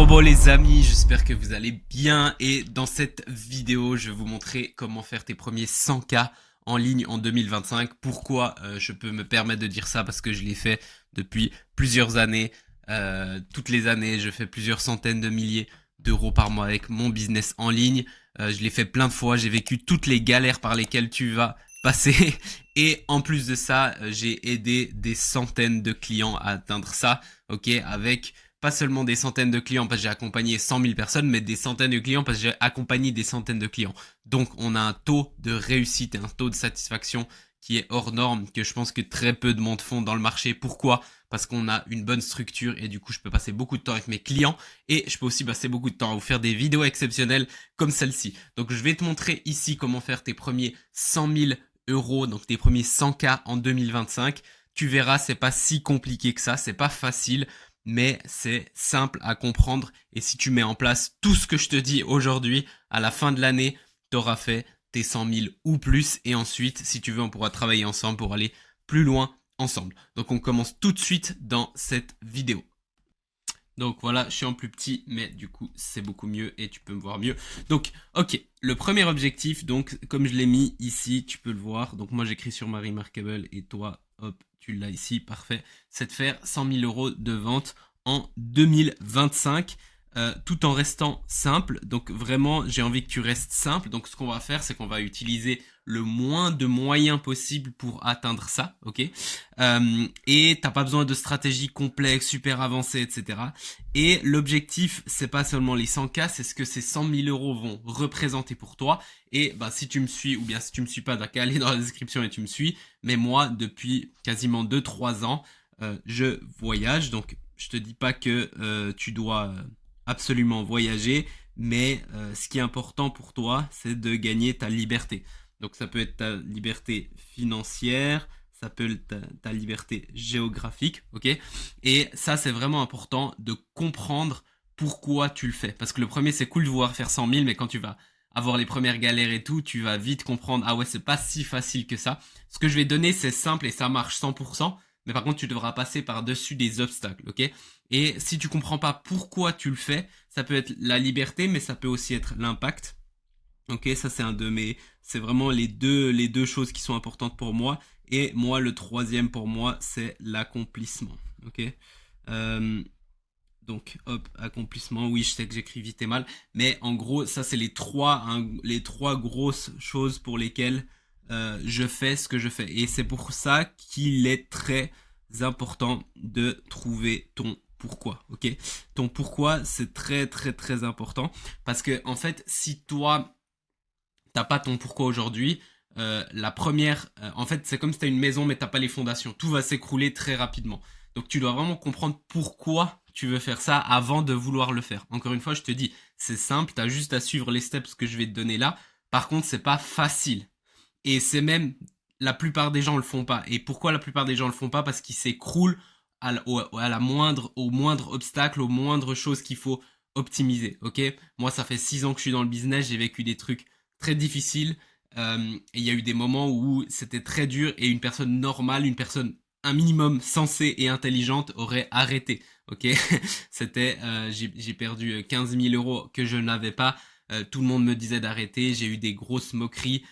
Bon les amis, j'espère que vous allez bien et dans cette vidéo je vais vous montrer comment faire tes premiers 100K en ligne en 2025. Pourquoi je peux me permettre de dire ça? Parce que je l'ai fait depuis plusieurs années. Toutes les années je fais plusieurs centaines de milliers d'euros par mois avec mon business en ligne. Je l'ai fait plein de fois, j'ai vécu toutes les galères par lesquelles tu vas passer et en plus de ça j'ai aidé des centaines de clients à atteindre ça, ok, avec pas seulement des centaines de clients parce que j'ai accompagné 100 000 personnes, mais des centaines de clients parce que j'ai accompagné des centaines de clients. Donc on a un taux de réussite et un taux de satisfaction qui est hors norme, que je pense que très peu de monde font dans le marché. Pourquoi? Parce qu'on a une bonne structure et du coup je peux passer beaucoup de temps avec mes clients et je peux aussi passer beaucoup de temps à vous faire des vidéos exceptionnelles comme celle-ci. Donc je vais te montrer ici comment faire tes premiers 100 000 euros, donc tes premiers 100K en 2025. Tu verras, c'est pas si compliqué que ça, c'est pas facile, mais c'est simple à comprendre et si tu mets en place tout ce que je te dis aujourd'hui, à la fin de l'année, tu auras fait tes 100 000 ou plus et ensuite, si tu veux, on pourra travailler ensemble pour aller plus loin ensemble. Donc on commence tout de suite dans cette vidéo. Donc voilà, je suis en plus petit, mais du coup c'est beaucoup mieux et tu peux me voir mieux. Donc ok, le premier objectif, donc comme je l'ai mis ici, tu peux le voir. Donc moi j'écris sur ma Remarkable et toi, hop, tu l'as ici, parfait. C'est de faire 100 000 euros de vente en 2025. Tout en restant simple. Donc vraiment, j'ai envie que tu restes simple. Donc ce qu'on va faire, c'est qu'on va utiliser le moins de moyens possible pour atteindre ça, ok. Et t'as pas besoin de stratégie complexe, super avancée, etc. Et l'objectif, c'est pas seulement les 100K, c'est ce que ces 100 000 euros vont représenter pour toi. Et bah si tu me suis, ou bien si tu me suis pas, t'as qu'à aller dans la description et tu me suis. Mais moi, depuis quasiment 2-3 ans, je voyage. Donc je te dis pas que tu dois absolument voyager, mais ce qui est important pour toi, c'est de gagner ta liberté. Donc ça peut être ta liberté financière, ça peut être ta liberté géographique, ok. Et ça, c'est vraiment important de comprendre pourquoi tu le fais. Parce que le premier, c'est cool de vouloir faire 100 000, mais quand tu vas avoir les premières galères et tout, tu vas vite comprendre, ah ouais, c'est pas si facile que ça. Ce que je vais donner, c'est simple et ça marche 100%, mais par contre, tu devras passer par-dessus des obstacles, ok. Et si tu comprends pas pourquoi tu le fais, ça peut être la liberté, mais ça peut aussi être l'impact. Ok, ça c'est un de mes, c'est vraiment les deux choses qui sont importantes pour moi. Et moi, le troisième pour moi, c'est l'accomplissement. Ok. Euh, donc, hop, accomplissement. Oui, je sais que j'écris vite et mal, mais en gros, ça c'est les trois grosses choses pour lesquelles je fais ce que je fais. Et c'est pour ça qu'il est très important de trouver ton pourquoi. Ok, ton pourquoi, c'est très très très important parce que en fait, si toi t'as pas ton pourquoi aujourd'hui, la première, en fait, c'est comme si t'as une maison mais t'as pas les fondations. Tout va s'écrouler très rapidement. Donc tu dois vraiment comprendre pourquoi tu veux faire ça avant de vouloir le faire. Encore une fois, je te dis, c'est simple, t'as juste à suivre les steps que je vais te donner là. Par contre, c'est pas facile. Et c'est même, la plupart des gens le font pas. Et pourquoi la plupart des gens le font pas? Parce qu'ils s'écroulent au moindre obstacle, aux moindres choses qu'il faut optimiser. Ok? Moi, ça fait 6 ans que je suis dans le business, j'ai vécu des trucs très difficiles. Et il y a eu des moments où c'était très dur et une personne normale, une personne un minimum sensée et intelligente aurait arrêté. Ok? C'était, j'ai perdu 15 000 euros que je n'avais pas. Tout le monde me disait d'arrêter. J'ai eu des grosses moqueries.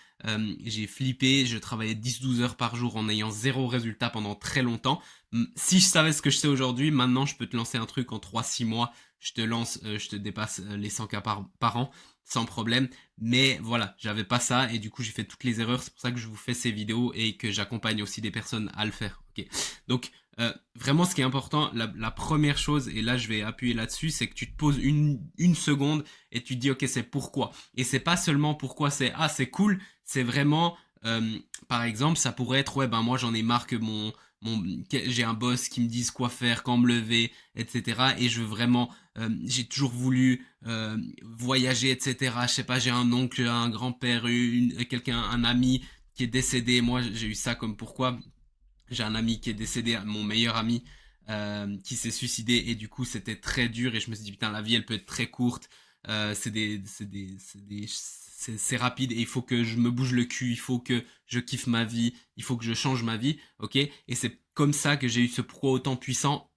J'ai flippé, je travaillais 10-12 heures par jour en ayant zéro résultat pendant très longtemps. Si je savais ce que je sais aujourd'hui, maintenant je peux te lancer un truc en 3-6 mois, je te lance, je te dépasse les 100K par an sans problème. Mais voilà, j'avais pas ça et du coup j'ai fait toutes les erreurs. C'est pour ça que je vous fais ces vidéos et que j'accompagne aussi des personnes à le faire. Ok. Donc vraiment ce qui est important, la première chose, et là je vais appuyer là-dessus, c'est que tu te poses une seconde et tu te dis ok c'est pourquoi. Et c'est pas seulement pourquoi c'est ah c'est cool, c'est vraiment par exemple ça pourrait être ouais ben moi j'en ai marre que j'ai un boss qui me dise quoi faire, quand me lever, etc. Et je veux vraiment, j'ai toujours voulu voyager, etc. Je sais pas, j'ai un oncle, un grand-père, quelqu'un, un ami qui est décédé. Moi, j'ai eu ça comme pourquoi. J'ai un ami qui est décédé, mon meilleur ami, qui s'est suicidé et du coup c'était très dur et je me suis dit putain la vie elle peut être très courte, c'est rapide et il faut que je me bouge le cul, il faut que je kiffe ma vie, il faut que je change ma vie, ok. Et c'est comme ça que j'ai eu ce pourquoi autant puissant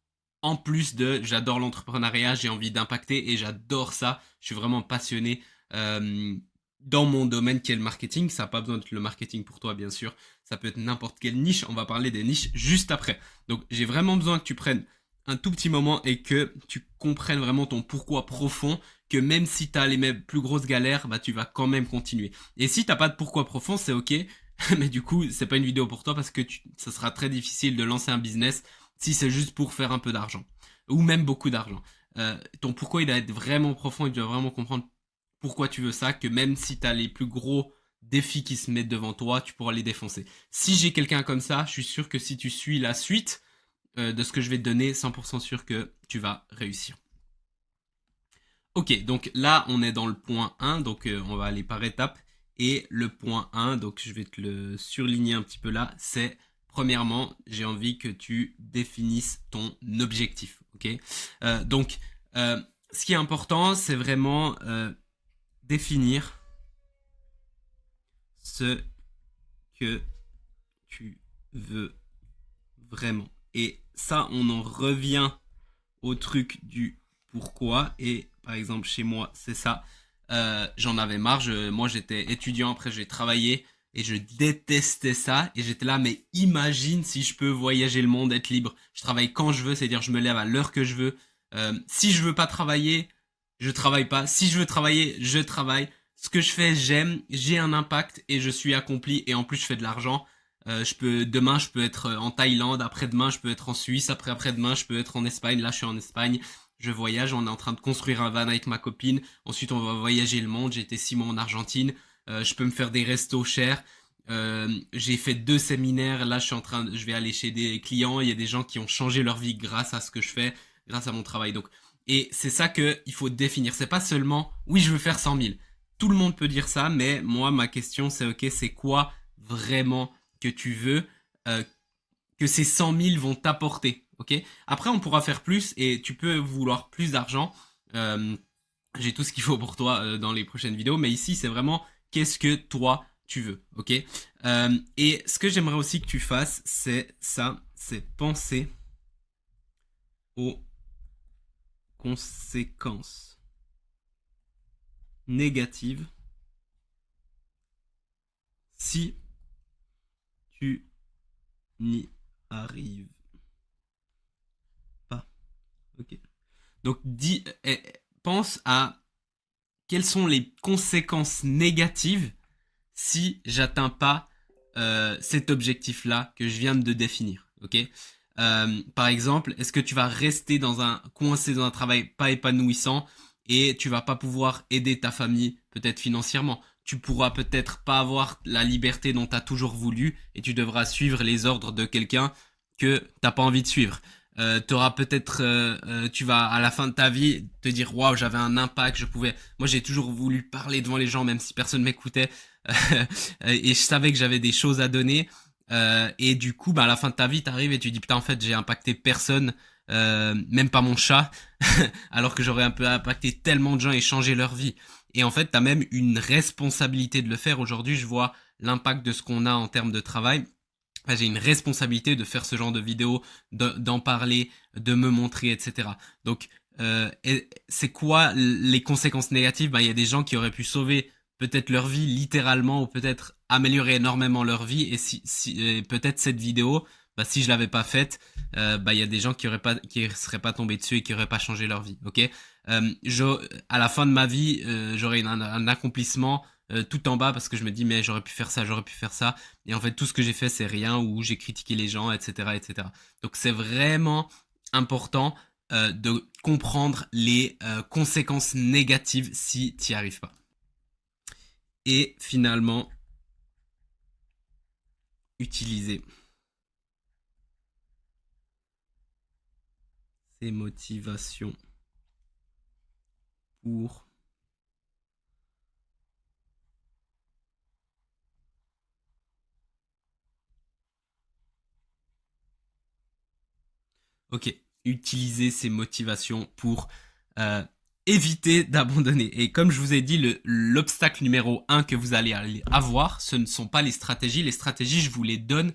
en plus de j'adore l'entrepreneuriat, j'ai envie d'impacter et j'adore ça. Je suis vraiment passionné dans mon domaine qui est le marketing. Ça n'a pas besoin d'être le marketing pour toi, bien sûr. Ça peut être n'importe quelle niche. On va parler des niches juste après. Donc, j'ai vraiment besoin que tu prennes un tout petit moment et que tu comprennes vraiment ton pourquoi profond, que même si tu as les mêmes plus grosses galères, bah tu vas quand même continuer. Et si t'as pas de pourquoi profond, c'est ok, mais du coup, c'est pas une vidéo pour toi parce que ça sera très difficile de lancer un business si c'est juste pour faire un peu d'argent ou même beaucoup d'argent. Ton pourquoi il doit être vraiment profond, il doit vraiment comprendre pourquoi tu veux ça, que même si tu as les plus gros défis qui se mettent devant toi, tu pourras les défoncer. Si j'ai quelqu'un comme ça, je suis sûr que si tu suis la suite de ce que je vais te donner, 100% sûr que tu vas réussir. Ok, donc là, on est dans le point 1, donc on va aller par étapes. Et le point 1, donc je vais te le surligner un petit peu là, c'est premièrement, j'ai envie que tu définisses ton objectif. Ok, donc ce qui est important, c'est vraiment définir ce que tu veux vraiment. Et ça, on en revient au truc du pourquoi. Et par exemple, chez moi, c'est ça. J'en avais marre. Moi, j'étais étudiant. Après, j'ai travaillé et je détestais ça. Et j'étais là, mais imagine si je peux voyager le monde, être libre. Je travaille quand je veux, c'est-à-dire je me lève à l'heure que je veux. Si je veux pas travailler, je travaille pas. Si je veux travailler, je travaille. Ce que je fais, j'aime, j'ai un impact et je suis accompli. Et en plus, je fais de l'argent. Demain, je peux être en Thaïlande. Après-demain, je peux être en Suisse. Après-demain, je peux être en Espagne. Là, je suis en Espagne. Je voyage. On est en train de construire un van avec ma copine. Ensuite, on va voyager le monde. J'ai été 6 mois en Argentine. Je peux me faire des restos chers. J'ai fait 2 séminaires. Là, je vais aller chez des clients. Il y a des gens qui ont changé leur vie grâce à ce que je fais, grâce à mon travail. Donc, et c'est ça que il faut définir. C'est pas seulement, oui, je veux faire 100 000. Tout le monde peut dire ça, mais moi, ma question, c'est ok, c'est quoi vraiment que tu veux que ces 100 000 vont t'apporter, ok? Après, on pourra faire plus et tu peux vouloir plus d'argent. J'ai tout ce qu'il faut pour toi dans les prochaines vidéos, mais ici, c'est vraiment qu'est-ce que toi tu veux, ok? Et ce que j'aimerais aussi que tu fasses, c'est ça, c'est penser aux conséquences négatives si tu n'y arrives pas. Ok. Donc pense à quelles sont les conséquences négatives si j'atteins pas cet objectif-là que je viens de définir. Ok. Par exemple, est-ce que tu vas rester coincé dans un travail pas épanouissant et tu vas pas pouvoir aider ta famille peut-être financièrement. Tu pourras peut-être pas avoir la liberté dont tu as toujours voulu et tu devras suivre les ordres de quelqu'un que t'as pas envie de suivre. T'auras peut-être, tu vas à la fin de ta vie te dire waouh, j'avais un impact, moi j'ai toujours voulu parler devant les gens même si personne m'écoutait et je savais que j'avais des choses à donner. Et du coup, bah, à la fin de ta vie, t'arrives et tu dis putain, en fait, j'ai impacté personne, même pas mon chat, alors que j'aurais un peu impacté tellement de gens et changé leur vie. Et en fait, t'as même une responsabilité de le faire. Aujourd'hui, je vois l'impact de ce qu'on a en termes de travail. J'ai une responsabilité de faire ce genre de vidéos, d'en parler, de me montrer, etc. Donc, c'est quoi les conséquences négatives? Bah, il y a des gens qui auraient pu sauver peut-être leur vie littéralement ou peut-être améliorer énormément leur vie. Et peut-être cette vidéo, bah, si je l'avais pas faite, bah, il y a des gens qui seraient pas tombés dessus et qui auraient pas changé leur vie. Ok? À la fin de ma vie, j'aurais un accomplissement tout en bas parce que je me dis mais j'aurais pu faire ça, j'aurais pu faire ça. Et en fait, tout ce que j'ai fait, c'est rien ou j'ai critiqué les gens, etc., etc. Donc, c'est vraiment important de comprendre les conséquences négatives si tu n'y arrives pas. Et finalement, utiliser ces motivations pour ok, utiliser ces motivations pour éviter d'abandonner. Et comme je vous ai dit, l'obstacle numéro 1 que vous allez avoir, ce ne sont pas les stratégies. Les stratégies, je vous les donne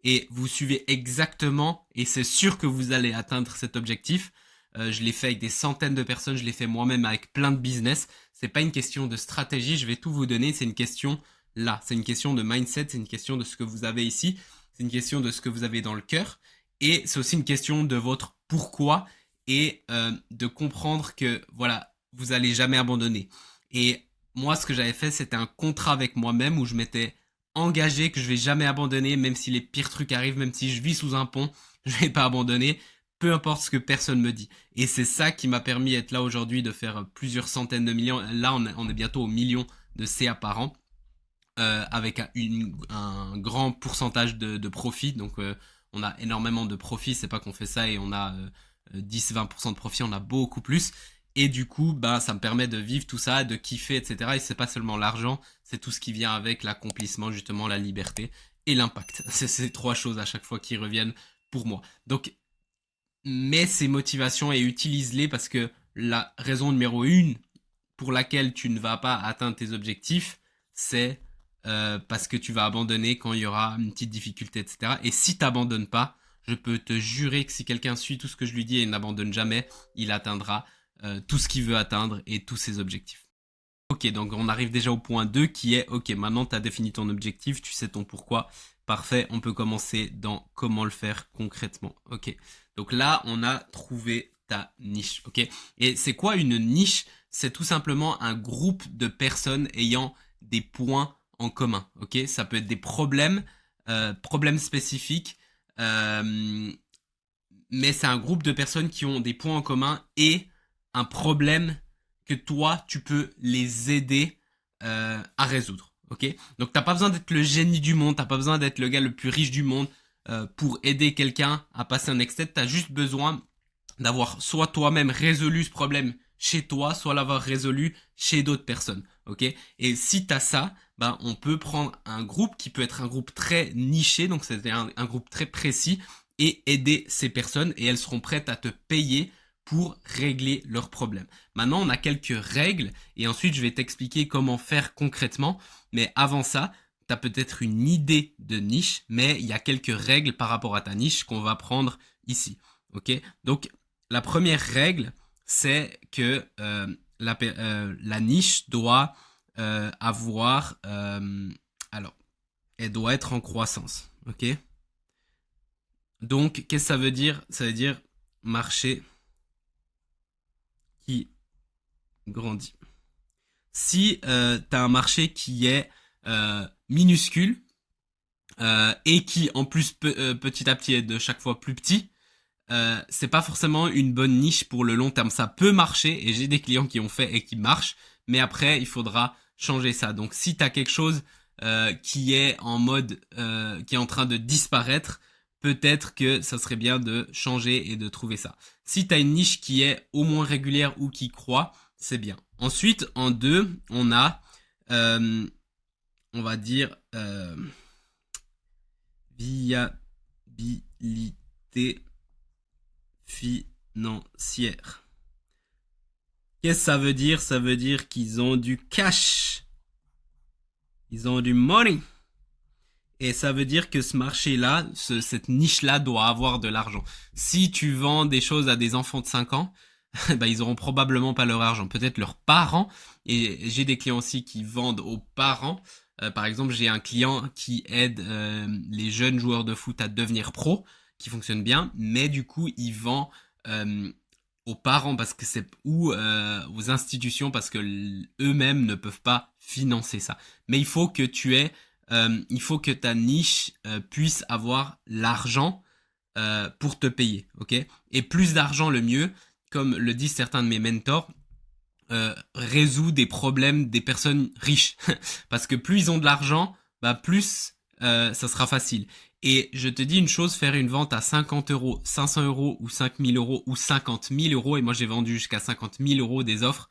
et vous suivez exactement, et c'est sûr que vous allez atteindre cet objectif. Je l'ai fait avec des centaines de personnes, je l'ai fait moi-même avec plein de business. C'est pas une question de stratégie, je vais tout vous donner, c'est une question là. C'est une question de mindset, c'est une question de ce que vous avez ici, c'est une question de ce que vous avez dans le cœur, et c'est aussi une question de votre pourquoi, et de comprendre que voilà, vous allez jamais abandonner. Et moi, ce que j'avais fait, c'était un contrat avec moi-même où je m'étais engagé que je vais jamais abandonner, même si les pires trucs arrivent, même si je vis sous un pont, je vais pas abandonner, peu importe ce que personne me dit. Et c'est ça qui m'a permis d'être là aujourd'hui, de faire plusieurs centaines de millions. Là, on est bientôt au million de CA par an, avec un grand pourcentage de profit. Donc, on a énormément de profit. C'est pas qu'on fait ça et on a 10-20% de profit, on a beaucoup plus. Et du coup, bah, ça me permet de vivre tout ça, de kiffer, etc. Et c'est pas seulement l'argent, c'est tout ce qui vient avec l'accomplissement, justement, la liberté et l'impact. C'est ces trois choses à chaque fois qui reviennent pour moi. Donc, mets ces motivations et utilise-les, parce que la raison numéro une pour laquelle tu ne vas pas atteindre tes objectifs, c'est parce que tu vas abandonner quand il y aura une petite difficulté, etc. Et si tu n'abandonnes pas, je peux te jurer que si quelqu'un suit tout ce que je lui dis et n'abandonne jamais, il atteindra tout ce qu'il veut atteindre et tous ses objectifs. Ok, donc on arrive déjà au point 2 qui est, ok, maintenant tu as défini ton objectif, tu sais ton pourquoi. Parfait, on peut commencer dans comment le faire concrètement. Ok, donc là, on a trouvé ta niche. Ok, et c'est quoi une niche? C'est tout simplement un groupe de personnes ayant des points en commun. Ok, ça peut être des problèmes spécifiques, euh, mais c'est un groupe de personnes qui ont des points en commun et un problème que toi, tu peux les aider à résoudre. Ok, donc t'as pas besoin d'être le génie du monde, t'as pas besoin d'être le gars le plus riche du monde pour aider quelqu'un à passer un next step. T'as juste besoin d'avoir soit toi-même résolu ce problème chez toi, soit l'avoir résolu chez d'autres personnes. Ok, et si t'as ça, ben on peut prendre un groupe qui peut être un groupe très niché, donc c'est un groupe très précis, et aider ces personnes, et elles seront prêtes à te payer pour régler leurs problèmes. Maintenant, on a quelques règles et ensuite je vais t'expliquer comment faire concrètement. Mais avant ça, tu as peut-être une idée de niche, mais il y a quelques règles par rapport à ta niche qu'on va prendre ici. Ok? Donc, la première règle, c'est que la niche doit avoir... alors, elle doit être en croissance. Ok? Donc, qu'est-ce que ça veut dire? Ça veut dire marché qui grandit. Si tu as un marché qui est minuscule et qui en plus petit à petit est de chaque fois plus petit, c'est pas forcément une bonne niche pour le long terme. Ça peut marcher et j'ai des clients qui ont fait et qui marchent, mais après il faudra changer ça. Donc si tu as quelque chose qui est en mode qui est en train de disparaître, peut-être que ça serait bien de changer et de trouver ça. Si tu as une niche qui est au moins régulière ou qui croît, c'est bien. Ensuite, en deux, on a, on va dire, viabilité financière. Qu'est-ce que ça veut dire? Ça veut dire qu'ils ont du cash. Ils ont du money. Et ça veut dire que ce marché-là, cette niche-là doit avoir de l'argent. Si tu vends des choses à des enfants de 5 ans, bah, ils auront probablement pas leur argent. Peut-être leurs parents. Et j'ai des clients aussi qui vendent aux parents. Par exemple, j'ai un client qui aide les jeunes joueurs de foot à devenir pro, qui fonctionne bien. Mais du coup, il vend aux parents parce que c'est ou aux institutions parce que eux-mêmes ne peuvent pas financer ça. Mais il faut que il faut que ta niche puisse avoir l'argent pour te payer, ok? Et plus d'argent, le mieux. Comme le disent certains de mes mentors, résout des problèmes des personnes riches. Parce que plus ils ont de l'argent, bah plus ça sera facile. Et je te dis une chose, faire une vente à 50 euros, 500 euros ou 5000 euros ou 50 000 euros, et moi j'ai vendu jusqu'à 50 000 euros des offres,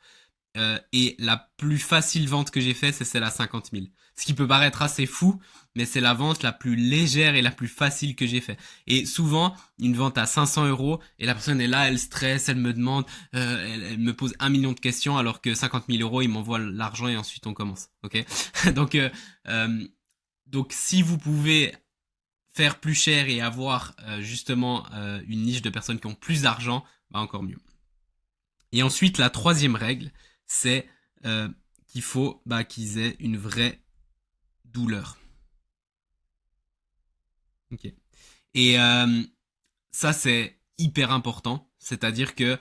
et la plus facile vente que j'ai faite, c'est celle à 50 000. Ce qui peut paraître assez fou, mais c'est la vente la plus légère et la plus facile que j'ai faite. Et souvent, une vente à 500 euros, et la personne est là, elle stresse, elle me demande, elle me pose 1 million de questions, alors que 50 000 euros, il m'envoie l'argent et ensuite on commence. Ok? Donc, donc si vous pouvez faire plus cher et avoir justement une niche de personnes qui ont plus d'argent, bah encore mieux. Et ensuite, la troisième règle, c'est qu'il faut qu'ils aient une vraie douleur. Ok. Et ça, c'est hyper important. C'est-à-dire que,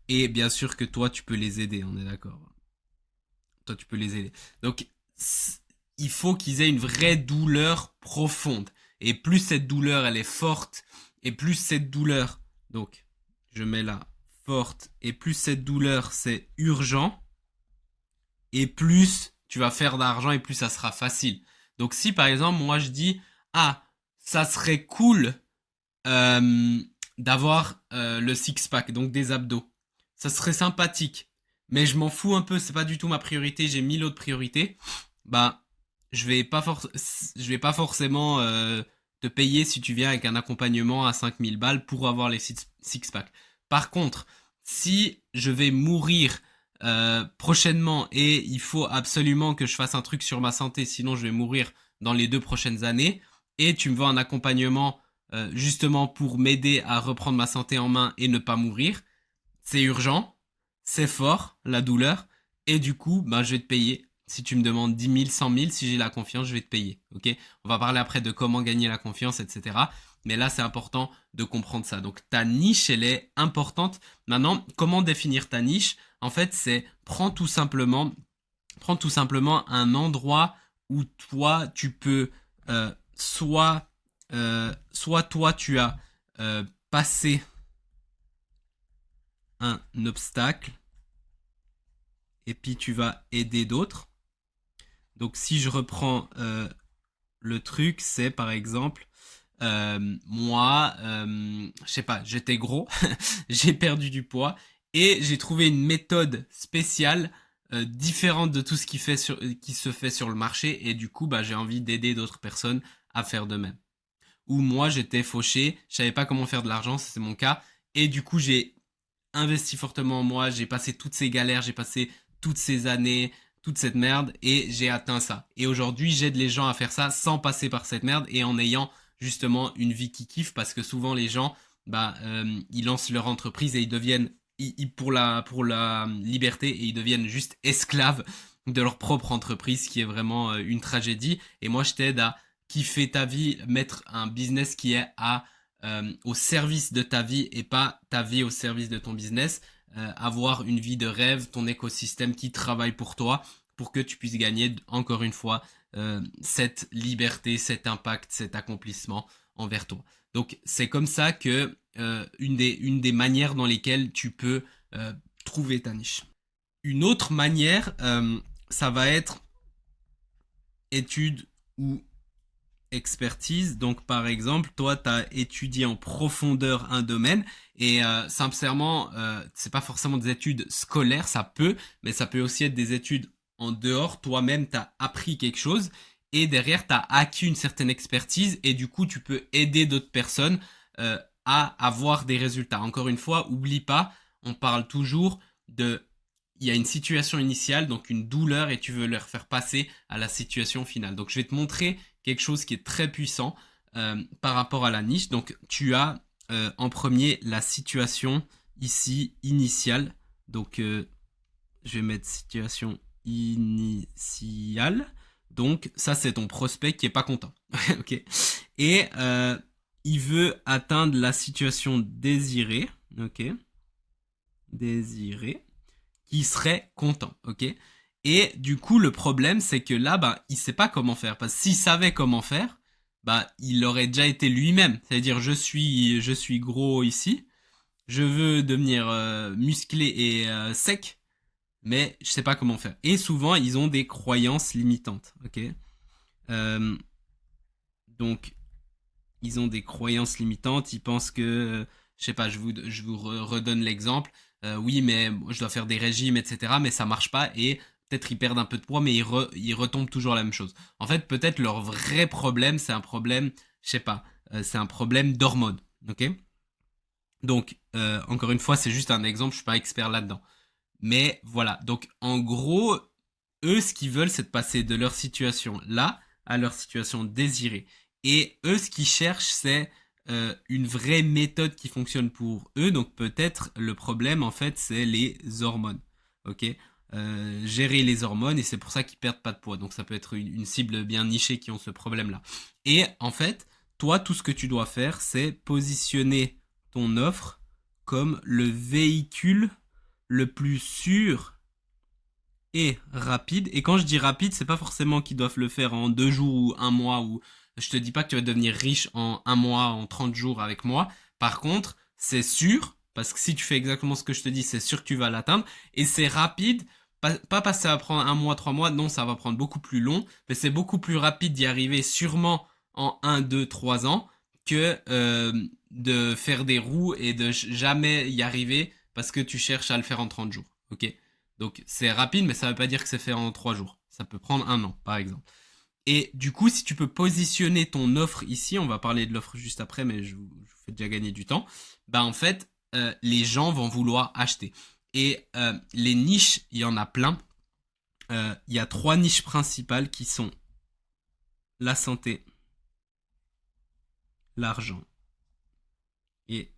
et bien sûr que toi, tu peux les aider, on est d'accord. Toi, tu peux les aider. Donc, il faut qu'ils aient une vraie douleur profonde. Et plus cette douleur, elle est forte, et plus cette douleur, donc, je mets là, forte, et plus cette douleur, c'est urgent, et plus tu vas faire d'argent, et plus ça sera facile. Donc, si par exemple, moi, je dis, ah, ça serait cool d'avoir le six-pack, donc des abdos. Ça serait sympathique. Mais je m'en fous un peu, c'est pas du tout ma priorité, j'ai 1000 autres priorités. Bah, je vais pas forcément te payer si tu viens avec un accompagnement à 5000 balles pour avoir les six-pack. Par contre, si je vais mourir prochainement et il faut absolument que je fasse un truc sur ma santé, sinon je vais mourir dans les 2 prochaines années, et tu me vends un accompagnement justement pour m'aider à reprendre ma santé en main et ne pas mourir, c'est urgent, c'est fort, la douleur, et du coup, je vais te payer. Si tu me demandes 10 000, 100 000, si j'ai la confiance, je vais te payer. Ok. On va parler après de comment gagner la confiance, etc. Mais là, c'est important de comprendre ça. Donc, ta niche, elle est importante. Maintenant, comment définir ta niche? En fait, c'est prends tout simplement un endroit où toi, tu peux soit toi, tu as passé un obstacle et puis tu vas aider d'autres. Donc si je reprends le truc, c'est par exemple moi, je sais pas, j'étais gros, j'ai perdu du poids et j'ai trouvé une méthode spéciale différente de tout ce qui se fait sur le marché, et du coup j'ai envie d'aider d'autres personnes à faire de même. Ou moi j'étais fauché, je savais pas comment faire de l'argent, c'est mon cas, et du coup j'ai investi fortement en moi, j'ai passé toutes ces galères, j'ai passé toutes ces années, toute cette merde, et j'ai atteint ça. Et aujourd'hui, j'aide les gens à faire ça sans passer par cette merde et en ayant justement une vie qui kiffe, parce que souvent les gens, ils lancent leur entreprise et ils deviennent pour la liberté, et ils deviennent juste esclaves de leur propre entreprise, qui est vraiment une tragédie. Et moi, je t'aide à kiffer ta vie, mettre un business qui est au service de ta vie et pas ta vie au service de ton business. Avoir une vie de rêve, ton écosystème qui travaille pour toi, pour que tu puisses gagner encore une fois cette liberté, cet impact, cet accomplissement envers toi. Donc c'est comme ça que une des manières dans lesquelles tu peux trouver ta niche. Une autre manière, ça va être étude ou expertise. Donc par exemple, toi tu as étudié en profondeur un domaine, et sincèrement, c'est pas forcément des études scolaires, ça peut, mais ça peut aussi être des études en dehors. Toi-même tu as appris quelque chose et derrière tu as acquis une certaine expertise, et du coup tu peux aider d'autres personnes à avoir des résultats. Encore une fois, oublie pas, on parle toujours de il y a une situation initiale, donc une douleur, et tu veux leur faire passer à la situation finale. Donc je vais te montrer quelque chose qui est très puissant par rapport à la niche. Donc tu as en premier la situation ici initiale. Donc je vais mettre situation initiale. Donc ça, c'est ton prospect qui est pas content. Ok. Et il veut atteindre la situation désirée. Ok. Désirée, qui serait content. Ok. Et du coup, le problème, c'est que là, il sait pas comment faire. Parce que s'il savait comment faire, il aurait déjà été lui-même. C'est-à-dire, je suis gros ici, je veux devenir musclé et sec, mais je sais pas comment faire. Et souvent, ils ont des croyances limitantes. Ok. Euh, donc, ils ont des croyances limitantes. Ils pensent que, je sais pas, je vous redonne l'exemple. Oui, mais je dois faire des régimes, etc. Mais ça marche pas, et peut-être ils perdent un peu de poids, mais ils retombent toujours la même chose. En fait, peut-être leur vrai problème, c'est un problème, je sais pas, c'est un problème d'hormones. Ok. Donc, encore une fois, c'est juste un exemple. Je suis pas expert là-dedans. Mais voilà. Donc, en gros, eux, ce qu'ils veulent, c'est de passer de leur situation là à leur situation désirée. Et eux, ce qu'ils cherchent, c'est une vraie méthode qui fonctionne pour eux. Donc peut-être le problème, en fait, c'est les hormones. Ok, gérer les hormones et c'est pour ça qu'ils perdent pas de poids. Donc ça peut être une cible bien nichée qui ont ce problème-là. Et en fait, toi, tout ce que tu dois faire, c'est positionner ton offre comme le véhicule le plus sûr et rapide. Et quand je dis rapide, c'est pas forcément qu'ils doivent le faire en 2 jours ou un mois. Ou je te dis pas que tu vas devenir riche en un mois, en 30 jours avec moi. Par contre, c'est sûr, parce que si tu fais exactement ce que je te dis, c'est sûr que tu vas l'atteindre. Et c'est rapide, pas parce que ça va prendre un mois, 3 mois. Non, ça va prendre beaucoup plus long. Mais c'est beaucoup plus rapide d'y arriver sûrement en 1, 2, 3 ans que de faire des roues et de jamais y arriver parce que tu cherches à le faire en 30 jours. Ok? Donc c'est rapide, mais ça ne veut pas dire que c'est fait en 3 jours. Ça peut prendre un an, par exemple. Et du coup, si tu peux positionner ton offre ici, on va parler de l'offre juste après, mais je vous fais déjà gagner du temps. Bah en fait, les gens vont vouloir acheter. Et les niches, il y en a plein. Il y a 3 niches principales qui sont la santé, l'argent et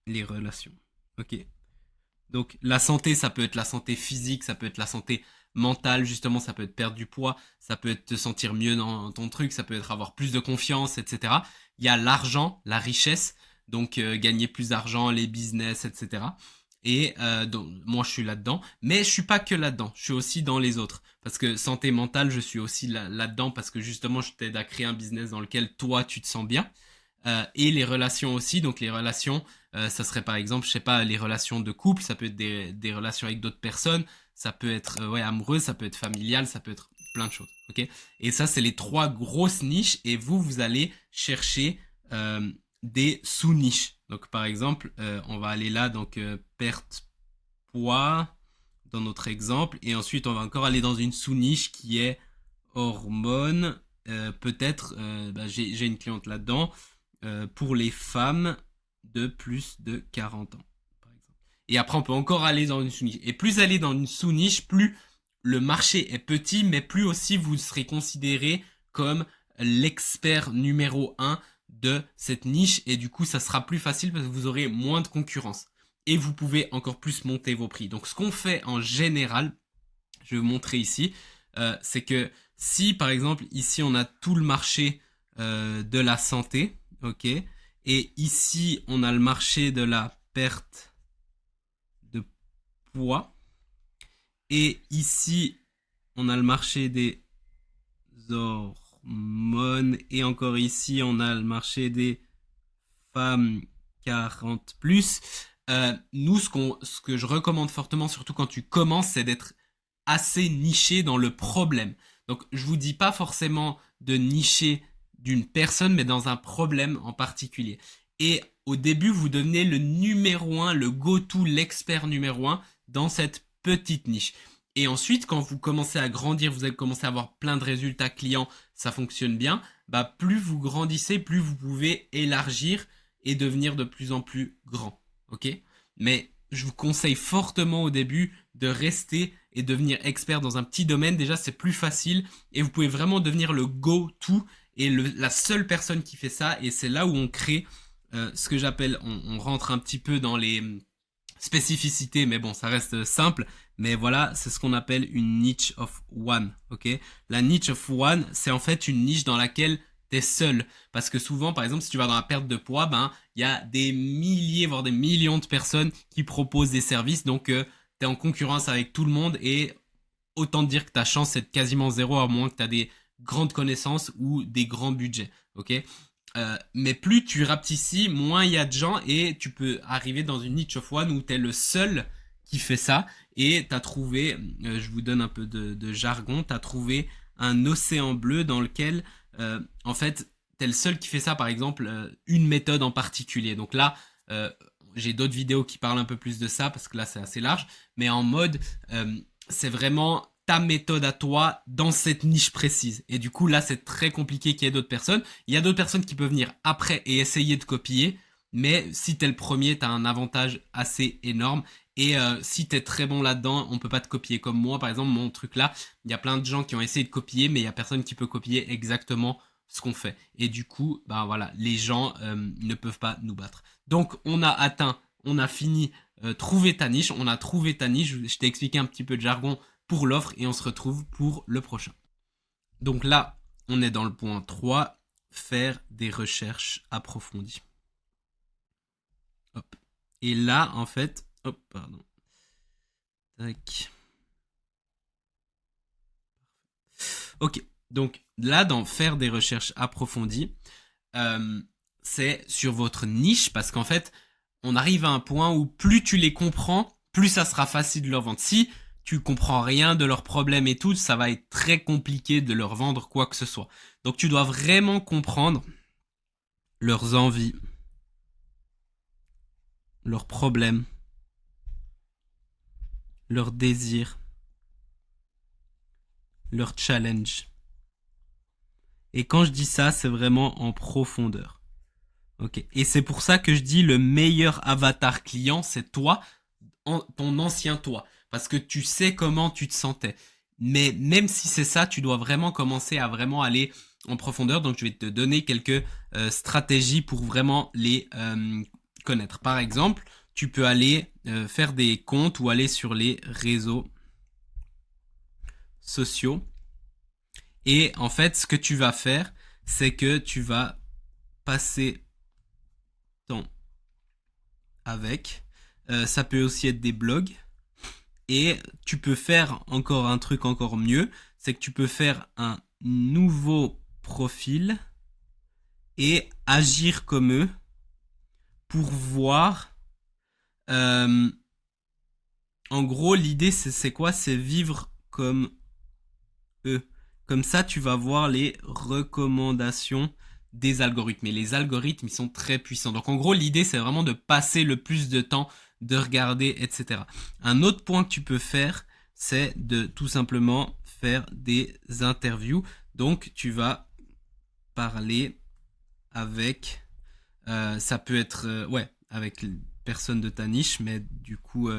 les relations. Ok. Donc la santé, ça peut être la santé physique, ça peut être la santé mentale, justement, ça peut être perdre du poids, ça peut être te sentir mieux dans ton truc, ça peut être avoir plus de confiance, etc. Il y a l'argent, la richesse, donc gagner plus d'argent, les business, etc. Et donc, moi, je suis là-dedans, mais je suis pas que là-dedans, je suis aussi dans les autres. Parce que santé mentale, je suis aussi là-dedans parce que justement, je t'aide à créer un business dans lequel toi, tu te sens bien. Et les relations aussi, donc les relations, ça serait par exemple, je sais pas, les relations de couple, ça peut être des relations avec d'autres personnes, ça peut être ouais, amoureux, ça peut être familial, ça peut être plein de choses, ok. Et ça, c'est les 3 grosses niches, et vous allez chercher des sous-niches. Donc par exemple, on va aller là, donc perte poids, dans notre exemple, et ensuite on va encore aller dans une sous-niche qui est hormones, peut-être, bah, j'ai une cliente là-dedans, pour les femmes de plus de 40 ans, par exemple. Et après, on peut encore aller dans une sous-niche. Et plus aller dans une sous-niche, plus le marché est petit, mais plus aussi vous serez considéré comme l'expert numéro un de cette niche. Et du coup, ça sera plus facile parce que vous aurez moins de concurrence. Et vous pouvez encore plus monter vos prix. Donc, ce qu'on fait en général, je vais vous montrer ici, c'est que si, par exemple, ici, on a tout le marché de la santé, ok. Et ici, on a le marché de la perte de poids. Et ici, on a le marché des hormones. Et encore ici, on a le marché des femmes 40 plus. Nous, ce que je recommande fortement, surtout quand tu commences, c'est d'être assez niché dans le problème. Donc, je vous dis pas forcément de nicher d'une personne, mais dans un problème en particulier. Et au début, vous devenez le numéro un, le go-to, l'expert numéro un dans cette petite niche. Et ensuite, quand vous commencez à grandir, vous allez commencer à avoir plein de résultats clients, ça fonctionne bien, bah plus vous grandissez, plus vous pouvez élargir et devenir de plus en plus grand. Ok? Mais je vous conseille fortement au début de rester et devenir expert dans un petit domaine. Déjà, c'est plus facile et vous pouvez vraiment devenir le go-to et la seule personne qui fait ça. Et c'est là où on crée ce que j'appelle, on rentre un petit peu dans les spécificités, mais bon, ça reste simple. Mais voilà, c'est ce qu'on appelle une niche of one. Ok, la niche of one, c'est en fait une niche dans laquelle t'es seul. Parce que souvent, par exemple, si tu vas dans la perte de poids, ben, il y a des milliers, voire des millions de personnes qui proposent des services. Donc, t'es en concurrence avec tout le monde et autant te dire que ta chance c'est quasiment zéro à moins que tu as des grandes connaissances ou des grands budgets. Ok, mais plus tu rapetissis, moins il y a de gens et tu peux arriver dans une niche of one où tu es le seul qui fait ça et tu as trouvé, je vous donne un peu de jargon, tu as trouvé un océan bleu dans lequel en fait tu es le seul qui fait ça, par exemple une méthode en particulier. Donc là, j'ai d'autres vidéos qui parlent un peu plus de ça parce que là c'est assez large, mais en mode c'est vraiment ta méthode à toi dans cette niche précise. Et du coup, là, c'est très compliqué qu'il y ait d'autres personnes. Il y a d'autres personnes qui peuvent venir après et essayer de copier. Mais si t'es le premier, t'as un avantage assez énorme. Et si t'es très bon là-dedans, on peut pas te copier. Comme moi, par exemple, mon truc là, il y a plein de gens qui ont essayé de copier, mais il y a personne qui peut copier exactement ce qu'on fait. Et du coup, bah voilà, les gens ne peuvent pas nous battre. Donc on a fini trouver ta niche, on a trouvé ta niche, je t'ai expliqué un petit peu de jargon pour l'offre et on se retrouve pour le prochain. Donc là, on est dans le point 3, faire des recherches approfondies. Hop. Et là, en fait, hop, pardon. Tac. Ok, donc là, dans faire des recherches approfondies, c'est sur votre niche parce qu'en fait, on arrive à un point où plus tu les comprends, plus ça sera facile de leur vendre. Si tu comprends rien de leurs problèmes et tout, ça va être très compliqué de leur vendre quoi que ce soit. Donc tu dois vraiment comprendre leurs envies, leurs problèmes, leurs désirs, leurs challenges. Et quand je dis ça, c'est vraiment en profondeur. Ok. Et c'est pour ça que je dis le meilleur avatar client, c'est toi, ton ancien toi. Parce que tu sais comment tu te sentais. Mais même si c'est ça, tu dois vraiment commencer à vraiment aller en profondeur. Donc je vais te donner quelques stratégies pour vraiment les connaître. Par exemple, tu peux aller faire des comptes ou aller sur les réseaux sociaux. Et en fait, ce que tu vas faire, c'est que tu vas passer temps avec. Ça peut aussi être des blogs. Et tu peux faire encore un truc encore mieux, c'est que tu peux faire un nouveau profil et agir comme eux pour voir. euh, En gros, l'idée c'est quoi? C'est vivre comme eux. Comme ça, tu vas voir les recommandations des algorithmes. Et les algorithmes, ils sont très puissants. Donc en gros, l'idée, c'est vraiment de passer le plus de temps, de regarder, etc. Un autre point que tu peux faire, c'est de tout simplement faire des interviews. Donc tu vas parler avec, ça peut être, ouais, avec les personnes de ta niche, mais du coup,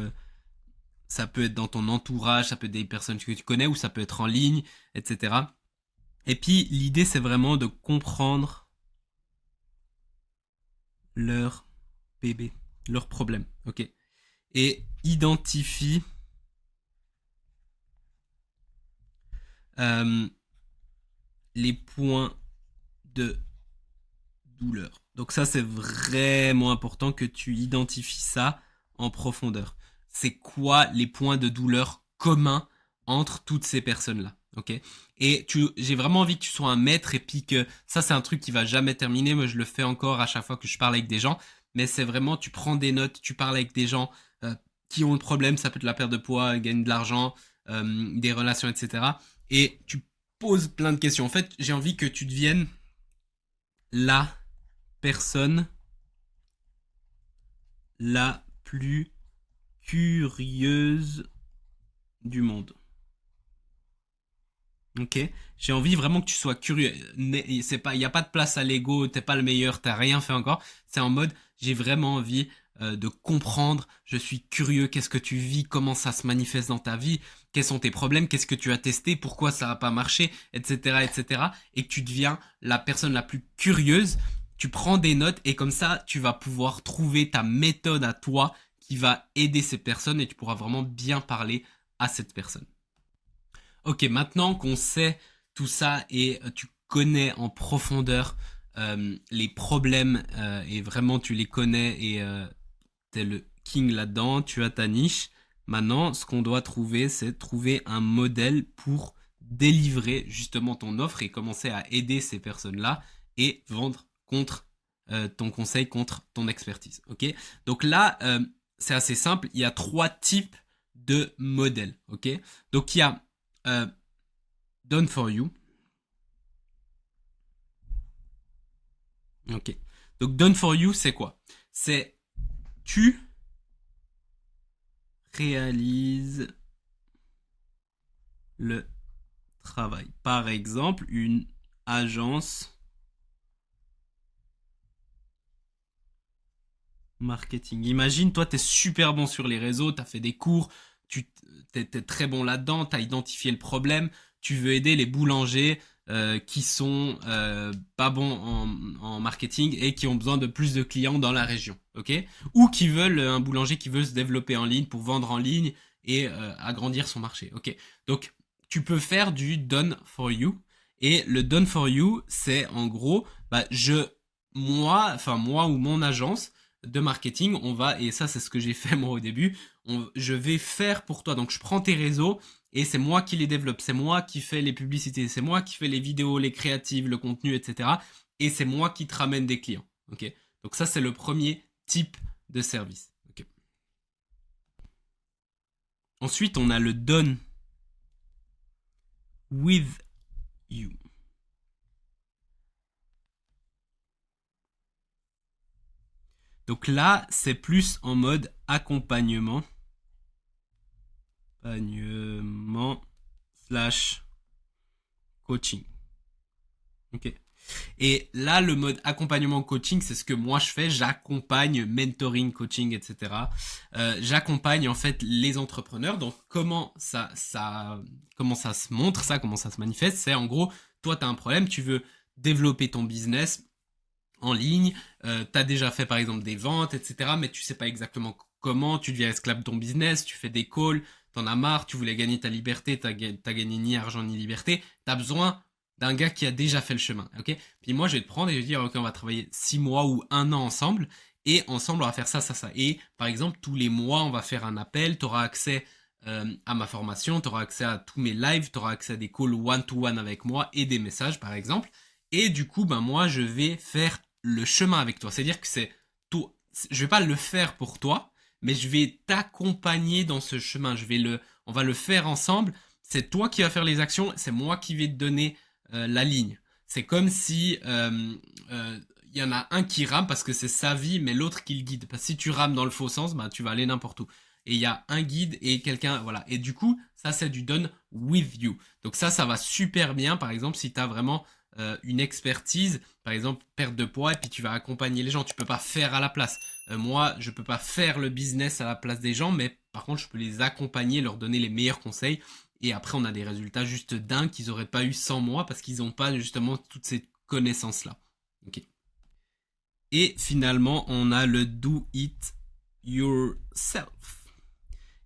ça peut être dans ton entourage, ça peut être des personnes que tu connais ou ça peut être en ligne, etc. Et puis l'idée c'est vraiment de comprendre leur bébé, leurs problèmes, ok. Et identifie euh, les points de douleur. Donc ça c'est vraiment important que tu identifies ça en profondeur. C'est quoi les points de douleur communs entre toutes ces personnes-là, ok. Et j'ai vraiment envie que tu sois un maître et puis que ça c'est un truc qui va jamais terminer. Moi je le fais encore à chaque fois que je parle avec des gens, mais c'est vraiment tu prends des notes, tu parles avec des gens qui ont le problème, ça peut être la perte de poids, gagner de l'argent, des relations, etc. Et tu poses plein de questions. En fait, j'ai envie que tu deviennes la personne la plus curieuse du monde. Ok, j'ai envie vraiment que tu sois curieux. C'est pas, il y a pas de place à l'ego. T'es pas le meilleur, t'as rien fait encore. C'est en mode, j'ai vraiment envie de comprendre. Je suis curieux. Qu'est-ce que tu vis? Comment ça se manifeste dans ta vie? Quels sont tes problèmes? Qu'est-ce que tu as testé? Pourquoi ça n'a pas marché? Etc., etc. Et que tu deviens la personne la plus curieuse. Tu prends des notes et comme ça, tu vas pouvoir trouver ta méthode à toi qui va aider ces personnes et tu pourras vraiment bien parler à cette personne. Ok, maintenant qu'on sait tout ça et tu connais en profondeur les problèmes et vraiment tu les connais et t'es le king là-dedans, tu as ta niche. Maintenant, ce qu'on doit trouver, c'est trouver un modèle pour délivrer justement ton offre et commencer à aider ces personnes-là et vendre contre ton conseil, contre ton expertise. Ok. Donc là, c'est assez simple. Il y a 3 types de modèles. Ok. Donc il y a Done for you. Ok. Donc Done for you, c'est quoi? C'est tu réalises le travail. Par exemple, une agence marketing. Imagine, toi, tu es super bon sur les réseaux, tu as fait des cours, tu es très bon là-dedans, tu as identifié le problème, tu veux aider les boulangers qui sont pas bons en marketing et qui ont besoin de plus de clients dans la région, ok? Ou qui veulent un boulanger qui veut se développer en ligne pour vendre en ligne et agrandir son marché, ok? Donc tu peux faire du done for you et le done for you c'est en gros bah, moi ou mon agence de marketing, on va, et ça c'est ce que j'ai fait moi au début, je vais faire pour toi. Donc je prends tes réseaux et c'est moi qui les développe, c'est moi qui fais les publicités, c'est moi qui fais les vidéos, les créatives, le contenu, etc. Et c'est moi qui te ramène des clients. Ok. Donc ça c'est le premier type de service. Ok. Ensuite on a le done with you. Donc là, c'est plus en mode accompagnement. Accompagnement slash coaching. Ok. Et là, le mode accompagnement coaching, c'est ce que moi je fais. J'accompagne mentoring, coaching, etc. J'accompagne en fait les entrepreneurs. Donc comment comment ça se montre, ça, comment ça se manifeste, c'est en gros, toi tu as un problème, tu veux développer ton business en ligne, tu as déjà fait par exemple des ventes, etc. Mais tu sais pas exactement comment, tu deviens esclave de ton business, tu fais des calls, t'en as marre, tu voulais gagner ta liberté, t'as gagné ni argent ni liberté, t'as besoin d'un gars qui a déjà fait le chemin, ok? Puis moi je vais te prendre et je vais dire ok on va travailler 6 mois ou 1 an ensemble et ensemble on va faire ça, ça, ça. Et par exemple tous les mois on va faire un appel, tu auras accès à ma formation, tu auras accès à tous mes lives, tu auras accès à des calls one-to-one avec moi et des messages par exemple. Et du coup ben moi je vais faire le chemin avec toi. C'est-à-dire que c'est tout, je vais pas le faire pour toi, mais je vais t'accompagner dans ce chemin. On va le faire ensemble. C'est toi qui vas faire les actions, c'est moi qui vais te donner la ligne. C'est comme si y en a un qui rame parce que c'est sa vie, mais l'autre qui le guide. Parce que si tu rames dans le faux sens, bah, tu vas aller n'importe où. Et il y a un guide et quelqu'un, voilà. Et du coup, ça c'est du done with you. Donc ça va super bien. Par exemple, si tu as vraiment une expertise, par exemple perte de poids, et puis tu vas accompagner les gens. Tu peux pas faire à la place. Moi, je peux pas faire le business à la place des gens, mais par contre, je peux les accompagner, leur donner les meilleurs conseils. Et après, on a des résultats juste dingues qu'ils n'auraient pas eu sans moi parce qu'ils n'ont pas justement toutes ces connaissances-là. Okay. Et finalement, on a le do it yourself.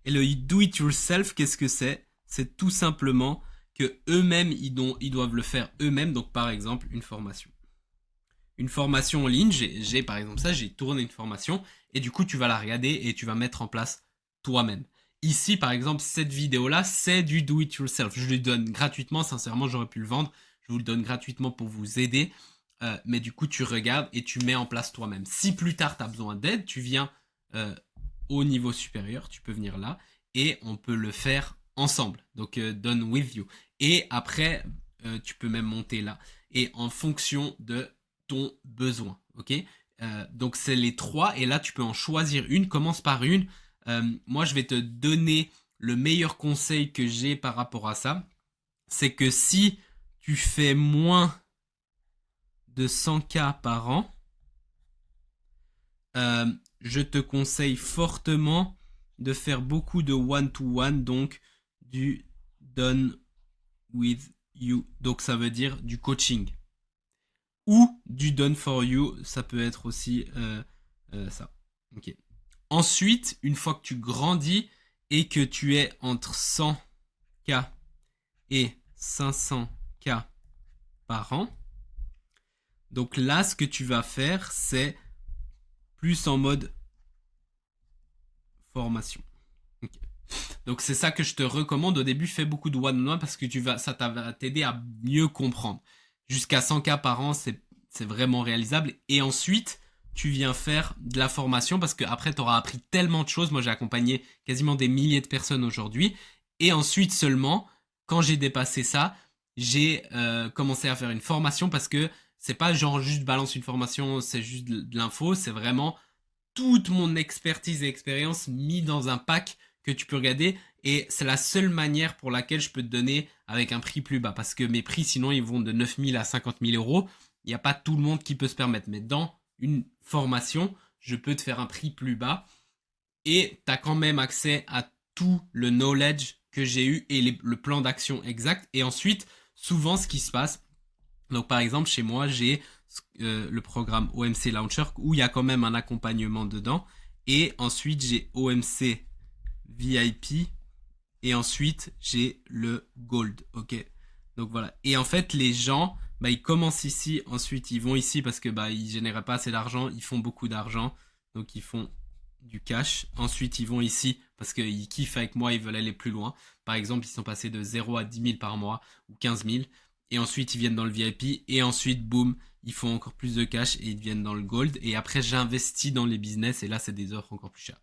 Et le do it yourself, qu'est-ce que c'est? C'est tout simplement que eux-mêmes, ils doivent le faire eux-mêmes. Donc, par exemple, une formation. Une formation en ligne, j'ai par exemple ça, j'ai tourné une formation et du coup, tu vas la regarder et tu vas mettre en place toi-même. Ici, par exemple, cette vidéo-là, c'est du do it yourself. Je le donne gratuitement, sincèrement, j'aurais pu le vendre. Je vous le donne gratuitement pour vous aider. Mais du coup, tu regardes et tu mets en place toi-même. Si plus tard, tu as besoin d'aide, tu viens au niveau supérieur, tu peux venir là et on peut le faire ensemble. Donc, done with you. Et après, tu peux même monter là. Et en fonction de ton besoin, ok? Donc, c'est les trois et là, tu peux en choisir une. Commence par une. Moi, je vais te donner le meilleur conseil que j'ai par rapport à ça. C'est que si tu fais moins de 100K par an, je te conseille fortement de faire beaucoup de one-to-one, donc du done with you. Donc ça veut dire du coaching. Ou du done for you, ça peut être aussi ça. Ok. Ensuite, une fois que tu grandis et que tu es entre 100K et 500K par an, donc là, ce que tu vas faire, c'est plus en mode formation. Okay. Donc c'est ça que je te recommande. Au début, fais beaucoup de one-on-one parce que ça va t'aider à mieux comprendre. Jusqu'à 100K par an, c'est vraiment réalisable. Et ensuite, tu viens faire de la formation parce qu'après, tu auras appris tellement de choses. Moi, j'ai accompagné quasiment des milliers de personnes aujourd'hui. Et ensuite seulement, quand j'ai dépassé ça, j'ai commencé à faire une formation parce que c'est pas genre juste balance une formation, c'est juste de l'info, c'est vraiment toute mon expertise et expérience mis dans un pack que tu peux regarder et c'est la seule manière pour laquelle je peux te donner avec un prix plus bas parce que mes prix sinon ils vont de 9 000 à 50 000 euros. Il n'y a pas tout le monde qui peut se permettre, mais dans une formation, je peux te faire un prix plus bas et tu as quand même accès à tout le knowledge que j'ai eu et le plan d'action exact. Et ensuite, souvent ce qui se passe, Donc par exemple, chez moi, j'ai le programme OMC Launcher où il y a quand même un accompagnement dedans. Et ensuite, j'ai OMC VIP. Et ensuite, j'ai le Gold. Ok. Donc voilà. Et en fait, les gens, bah, ils commencent ici. Ensuite, ils vont ici parce que bah, ils génèrent pas assez d'argent. Ils font beaucoup d'argent. Donc ils font du cash. Ensuite, ils vont ici parce qu'ils kiffent avec moi. Ils veulent aller plus loin. Par exemple, ils sont passés de 0 à 10 000 par mois ou 15 000. Et ensuite, ils viennent dans le VIP. Et ensuite, boum, ils font encore plus de cash et ils viennent dans le gold. Et après, j'investis dans les business. Et là, c'est des offres encore plus chères.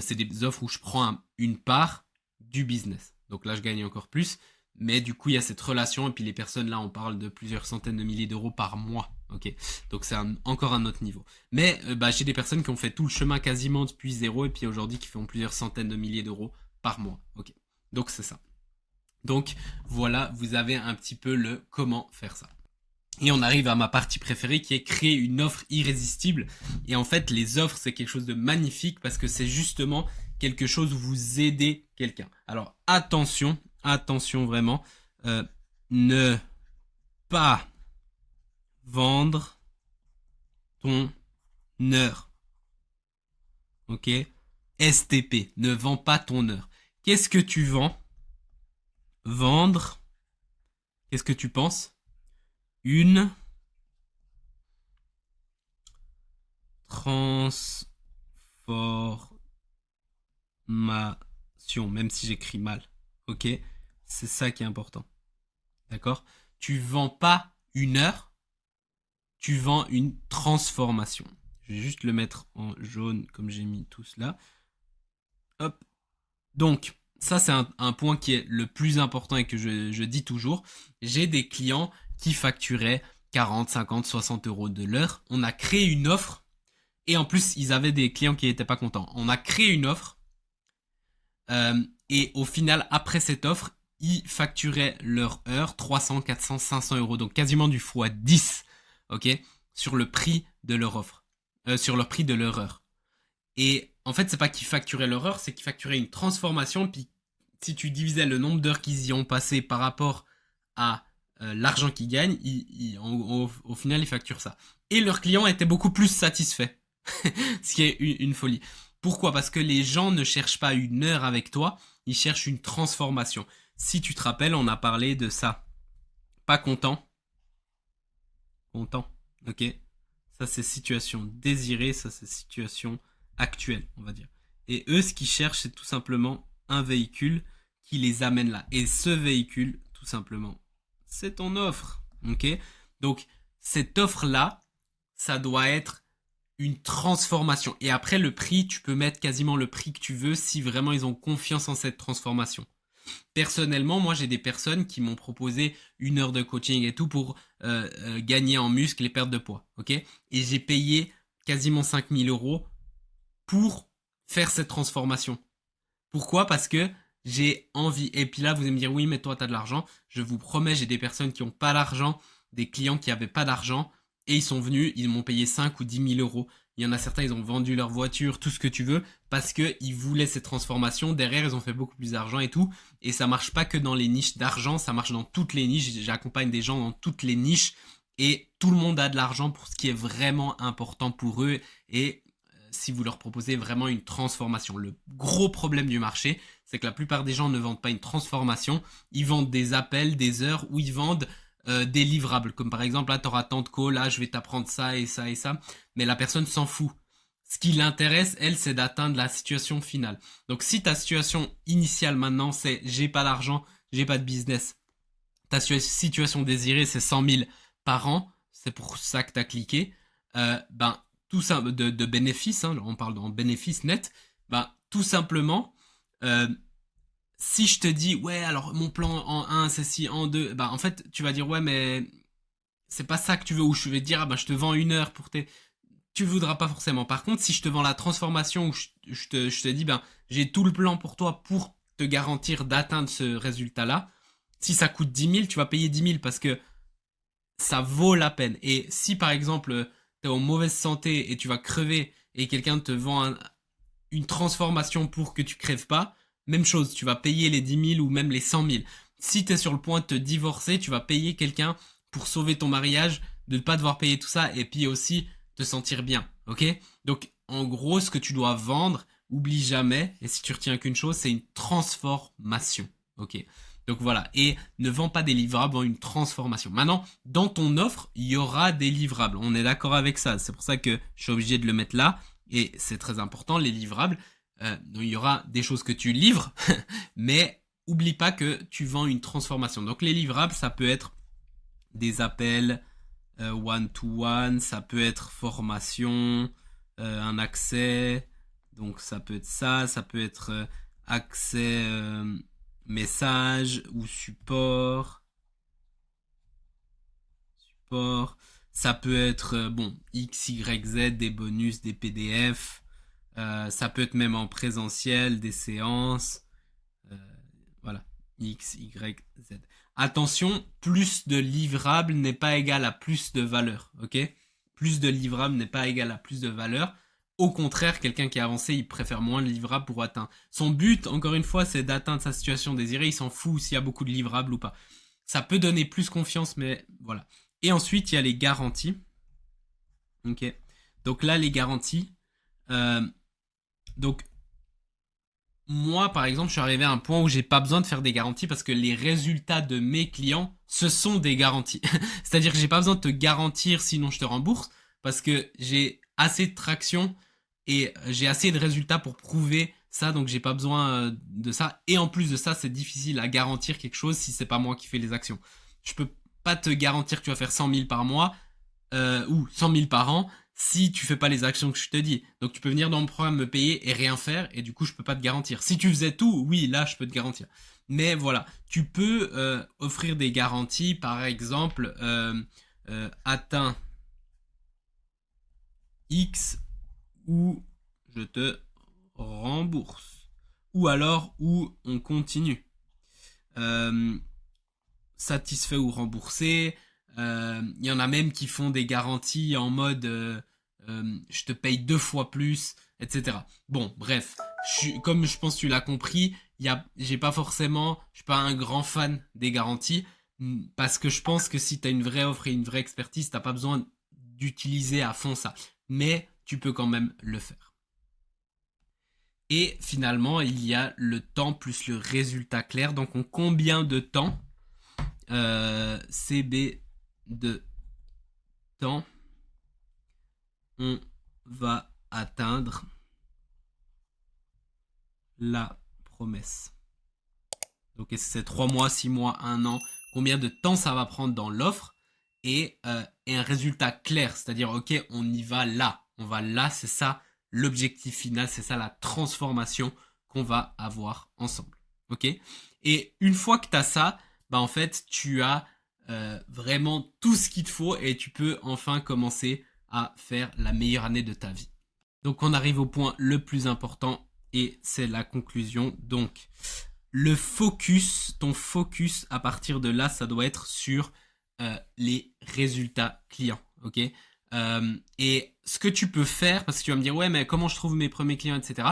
C'est des offres où je prends une part du business. Donc là, je gagne encore plus. Mais du coup, il y a cette relation. Et puis les personnes, là, on parle de plusieurs centaines de milliers d'euros par mois. Ok. Donc c'est encore un autre niveau. Mais bah, j'ai des personnes qui ont fait tout le chemin quasiment depuis zéro. Et puis aujourd'hui, qui font plusieurs centaines de milliers d'euros par mois. Ok. Donc c'est ça. Donc voilà, vous avez un petit peu le comment faire ça. Et on arrive à ma partie préférée qui est créer une offre irrésistible. Et en fait, les offres, c'est quelque chose de magnifique parce que c'est justement quelque chose où vous aidez quelqu'un. Alors attention, attention vraiment, ne pas vendre ton heure. Ok? STP, ne vends pas ton heure. Qu'est-ce que tu vends? Vendre, qu'est-ce que tu penses? Une transformation, même si j'écris mal. Ok? C'est ça qui est important. D'accord? Tu vends pas une heure, tu vends une transformation. Je vais juste le mettre en jaune comme j'ai mis tout cela. Hop. Donc, ça c'est un point qui est le plus important et que je dis toujours. J'ai des clients qui facturaient 40, 50, 60 euros de l'heure. On a créé une offre et en plus ils avaient des clients qui n'étaient pas contents. On a créé une offre et au final, après cette offre, ils facturaient leur heure 300, 400, 500 euros. Donc quasiment du x10, ok, sur le prix de leur offre, sur le prix de leur heure. Et en fait, c'est pas qu'ils facturaient leur heure, c'est qu'ils facturaient une transformation. Puis si tu divisais le nombre d'heures qu'ils y ont passé par rapport à l'argent qu'ils gagnent, au final, ils facturent ça. Et leurs clients étaient beaucoup plus satisfaits. Ce qui est une folie. Pourquoi? Parce que les gens ne cherchent pas une heure avec toi, ils cherchent une transformation. Si tu te rappelles, on a parlé de ça. Pas content. Content. Ok. Ça, c'est situation désirée, ça, c'est situation actuelle, on va dire. Et eux, ce qu'ils cherchent, c'est tout simplement un véhicule qui les amène là. Et ce véhicule, tout simplement, c'est ton offre. Ok. Donc, cette offre-là, ça doit être une transformation. Et après, le prix, tu peux mettre quasiment le prix que tu veux si vraiment ils ont confiance en cette transformation. Personnellement, moi, j'ai des personnes qui m'ont proposé 1 heure de coaching et tout pour gagner en muscle et perdre de poids. Ok? Et j'ai payé quasiment 5000 euros pour faire cette transformation. Pourquoi? Parce que j'ai envie. Et puis là, vous allez me dire, oui, mais toi, tu as de l'argent. Je vous promets, j'ai des personnes qui n'ont pas d'argent, des clients qui n'avaient pas d'argent, et ils sont venus, ils m'ont payé 5 ou 10 000 euros. Il y en a certains, ils ont vendu leur voiture, tout ce que tu veux, parce qu'ils voulaient cette transformation. Derrière, ils ont fait beaucoup plus d'argent et tout. Et ça marche pas que dans les niches d'argent, ça marche dans toutes les niches. J'accompagne des gens dans toutes les niches. Et tout le monde a de l'argent pour ce qui est vraiment important pour eux. Et si vous leur proposez vraiment une transformation. Le gros problème du marché, c'est que la plupart des gens ne vendent pas une transformation. Ils vendent des appels, des heures, ou ils vendent des livrables. Comme par exemple, là, tu auras tant de calls, là, je vais t'apprendre ça et ça et ça. Mais la personne s'en fout. Ce qui l'intéresse, elle, c'est d'atteindre la situation finale. Donc si ta situation initiale maintenant, c'est j'ai pas d'argent, j'ai pas de business. Ta situation désirée, c'est 100 000 par an. C'est pour ça que tu as cliqué. Ben, tout ça, de bénéfices, hein, on parle en bénéfice net. Ben, tout simplement, si je te dis, ouais, alors mon plan en un, c'est si, en 2, ben, en fait, tu vas dire, ouais, mais c'est pas ça que tu veux. Ou je vais te dire, ah, ben, je te vends 1 heure pour tes. Tu voudras pas forcément. Par contre, si je te vends la transformation où je te dis, ben, j'ai tout le plan pour toi pour te garantir d'atteindre ce résultat-là. Si ça coûte 10 000, tu vas payer 10 000 parce que ça vaut la peine. Et si par exemple, tu es en mauvaise santé et tu vas crever et quelqu'un te vend une transformation pour que tu crèves pas, même chose, tu vas payer les 10 000 ou même les 100 000. Si tu es sur le point de te divorcer, tu vas payer quelqu'un pour sauver ton mariage, de ne pas devoir payer tout ça et puis aussi te sentir bien, ok? Donc en gros, ce que tu dois vendre, oublie jamais, et si tu retiens qu'une chose, c'est une transformation, ok? Donc voilà, et ne vends pas des livrables, vends une transformation. Maintenant, dans ton offre, il y aura des livrables. On est d'accord avec ça. C'est pour ça que je suis obligé de le mettre là. Et c'est très important, les livrables. Donc il y aura des choses que tu livres, mais oublie pas que tu vends une transformation. Donc les livrables, ça peut être des appels one-to-one, ça peut être formation, un accès. Donc ça peut être ça peut être accès message ou support. Ça peut être bon X, Y, Z, des bonus, des PDF. Ça peut être même en présentiel, des séances. Euh, voilà, X, Y, Z. Attention, plus de livrables n'est pas égal à plus de valeur, ok? Plus de livrables n'est pas égal à plus de valeur. Au contraire, quelqu'un qui est avancé, il préfère moins de livrables pour atteindre. Son but, encore une fois, c'est d'atteindre sa situation désirée. Il s'en fout s'il y a beaucoup de livrables ou pas. Ça peut donner plus confiance, mais voilà. Et ensuite, il y a les garanties. Ok. Donc là, les garanties. Donc, moi, par exemple, je suis arrivé à un point où j'ai pas besoin de faire des garanties parce que les résultats de mes clients, ce sont des garanties. C'est-à-dire que j'ai pas besoin de te garantir sinon je te rembourse parce que j'ai assez de traction et j'ai assez de résultats pour prouver ça, donc j'ai pas besoin de ça. Et en plus de ça, c'est difficile à garantir quelque chose si c'est pas moi qui fais les actions. Je peux pas te garantir que tu vas faire 100 000 par mois ou 100 000 par an si tu fais pas les actions que je te dis. Donc tu peux venir dans le programme me payer et rien faire et du coup je peux pas te garantir. Si tu faisais tout, oui, là je peux te garantir. Mais voilà, tu peux offrir des garanties, par exemple, atteins X ou je te rembourse. Ou alors où on continue. Satisfait ou remboursé. Il y en a même qui font des garanties en mode je te paye 2 fois plus, etc. Bon, bref, comme je pense que tu l'as compris, j'ai pas forcément, je suis pas un grand fan des garanties parce que je pense que si tu as une vraie offre et une vraie expertise, t'as pas besoin d'utiliser à fond ça. Mais tu peux quand même le faire. Et finalement, il y a le temps plus le résultat clair. Donc, en combien de temps CB de temps on va atteindre la promesse. Donc c'est 3 mois, 6 mois, 1 an, combien de temps ça va prendre dans l'offre et un résultat clair, c'est-à-dire ok, on y va là, on va là, c'est ça l'objectif final, c'est ça la transformation qu'on va avoir ensemble. Ok? Et une fois que tu as ça, bah en fait, tu as vraiment tout ce qu'il te faut et tu peux enfin commencer à faire la meilleure année de ta vie. Donc on arrive au point le plus important et c'est la conclusion. Donc le focus, ton focus à partir de là, ça doit être sur les résultats clients, ok? Et ce que tu peux faire, parce que tu vas me dire ouais mais comment je trouve mes premiers clients, etc.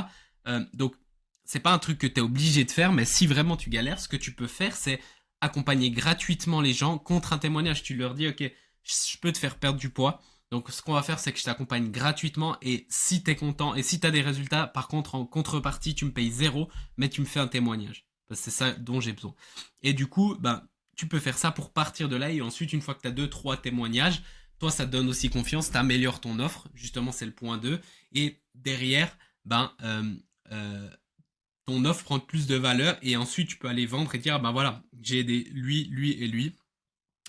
Donc c'est pas un truc que tu es obligé de faire, mais si vraiment tu galères, ce que tu peux faire, c'est accompagner gratuitement les gens contre un témoignage. Tu leur dis ok, je peux te faire perdre du poids. Donc ce qu'on va faire, c'est que je t'accompagne gratuitement et si t'es content et si t'as des résultats, par contre en contrepartie, tu me payes 0, mais tu me fais un témoignage. Parce que c'est ça dont j'ai besoin. Et du coup, ben, tu peux faire ça pour partir de là et ensuite, une fois que tu as 2-3 témoignages, toi, ça te donne aussi confiance, tu améliores ton offre. Justement, c'est le point 2. Et derrière, ben, ton offre prend plus de valeur et ensuite, tu peux aller vendre et dire, ben voilà, j'ai aidé lui, lui et lui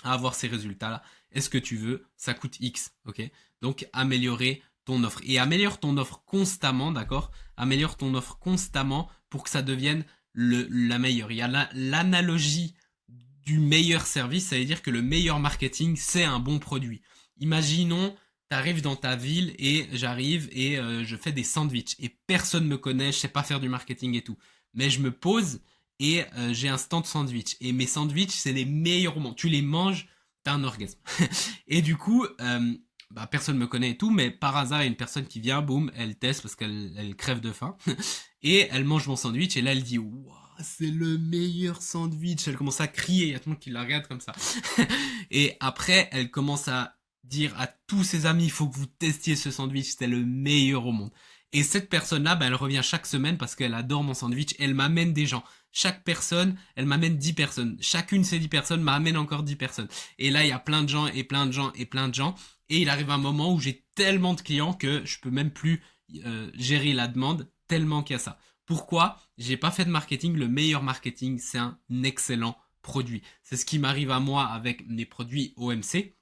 à avoir ces résultats-là. Est-ce que tu veux? Ça coûte X, ok? Donc, améliorer ton offre. Et améliore ton offre constamment, d'accord? Améliore ton offre constamment pour que ça devienne la meilleure. Il y a l'analogie du meilleur service, ça veut dire que le meilleur marketing, c'est un bon produit. Imaginons, tu arrives dans ta ville et j'arrive et je fais des sandwichs et personne me connaît, je sais pas faire du marketing et tout. Mais je me pose et j'ai un stand sandwich. Et mes sandwichs, c'est les meilleurs au monde. Tu les manges, t'as un orgasme. Et du coup, bah, personne me connaît et tout, mais par hasard, il y a une personne qui vient, boum, elle teste parce qu'elle crève de faim. Et elle mange mon sandwich et là, elle dit, wow, c'est le meilleur sandwich. Elle commence à crier, il y a tout le monde qui la regarde comme ça. Et après, elle commence à dire à tous ses amis, il faut que vous testiez ce sandwich, c'est le meilleur au monde. Et cette personne-là, bah, elle revient chaque semaine parce qu'elle adore mon sandwich. Elle m'amène des gens. Chaque personne, elle m'amène 10 personnes. Chacune de ces 10 personnes m'amène encore 10 personnes. Et là, il y a plein de gens et plein de gens et plein de gens. Et il arrive un moment où j'ai tellement de clients que je peux même plus gérer la demande tellement qu'il y a ça. Pourquoi? J'ai pas fait de marketing. Le meilleur marketing, c'est un excellent produit. C'est ce qui m'arrive à moi avec mes produits OMC,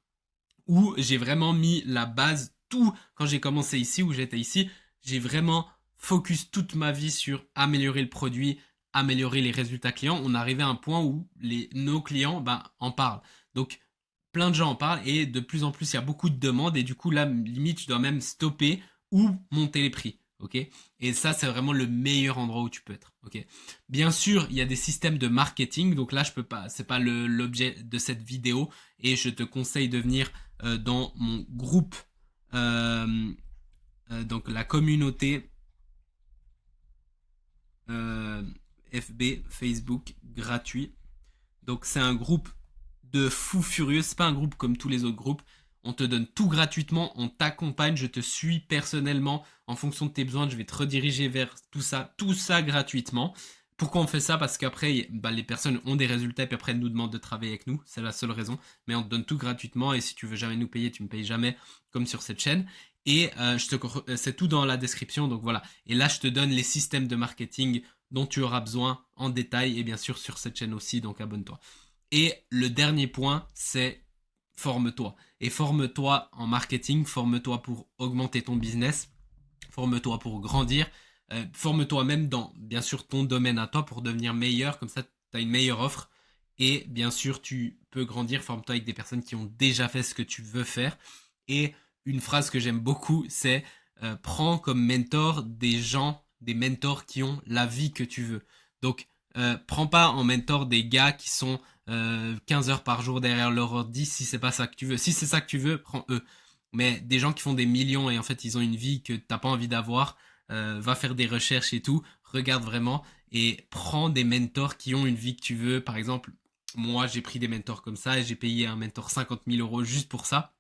où j'ai vraiment mis la base, tout, quand j'ai commencé ici, où j'étais ici, j'ai vraiment focus toute ma vie sur améliorer le produit, améliorer les résultats clients. On arrivait à un point où nos clients en parlent. Donc, plein de gens en parlent et de plus en plus, il y a beaucoup de demandes et du coup, là, limite, je dois même stopper ou monter les prix. Ok. Et ça, c'est vraiment le meilleur endroit où tu peux être. Ok. Bien sûr, il y a des systèmes de marketing. Donc là, je peux pas. C'est pas l'objet de cette vidéo. Et je te conseille de venir dans mon groupe, donc la communauté FB Facebook gratuit. Donc c'est un groupe de fous furieux. C'est pas un groupe comme tous les autres groupes. On te donne tout gratuitement, on t'accompagne, je te suis personnellement en fonction de tes besoins, je vais te rediriger vers tout ça gratuitement. Pourquoi on fait ça? Parce qu'après, les personnes ont des résultats et puis après elles nous demandent de travailler avec nous, c'est la seule raison. Mais on te donne tout gratuitement et si tu veux jamais nous payer, tu me payes jamais comme sur cette chaîne. Et c'est tout dans la description, donc voilà. Et là, je te donne les systèmes de marketing dont tu auras besoin en détail et bien sûr sur cette chaîne aussi, donc abonne-toi. Et le dernier point, c'est forme-toi. Et forme-toi en marketing, forme-toi pour augmenter ton business, forme-toi pour grandir, forme-toi même dans, bien sûr, ton domaine à toi pour devenir meilleur, comme ça, tu as une meilleure offre. Et bien sûr, tu peux grandir, forme-toi avec des personnes qui ont déjà fait ce que tu veux faire. Et une phrase que j'aime beaucoup, c'est prends comme mentor des gens, des mentors qui ont la vie que tu veux. Donc, prends pas en mentor des gars qui sont 15 heures par jour derrière leur ordi si c'est pas ça que tu veux. Si c'est ça que tu veux, prends eux. Mais des gens qui font des millions et en fait ils ont une vie que t'as pas envie d'avoir, va faire des recherches et tout, regarde vraiment et prends des mentors qui ont une vie que tu veux. Par exemple, moi j'ai pris des mentors comme ça et j'ai payé un mentor 50 000 euros juste pour ça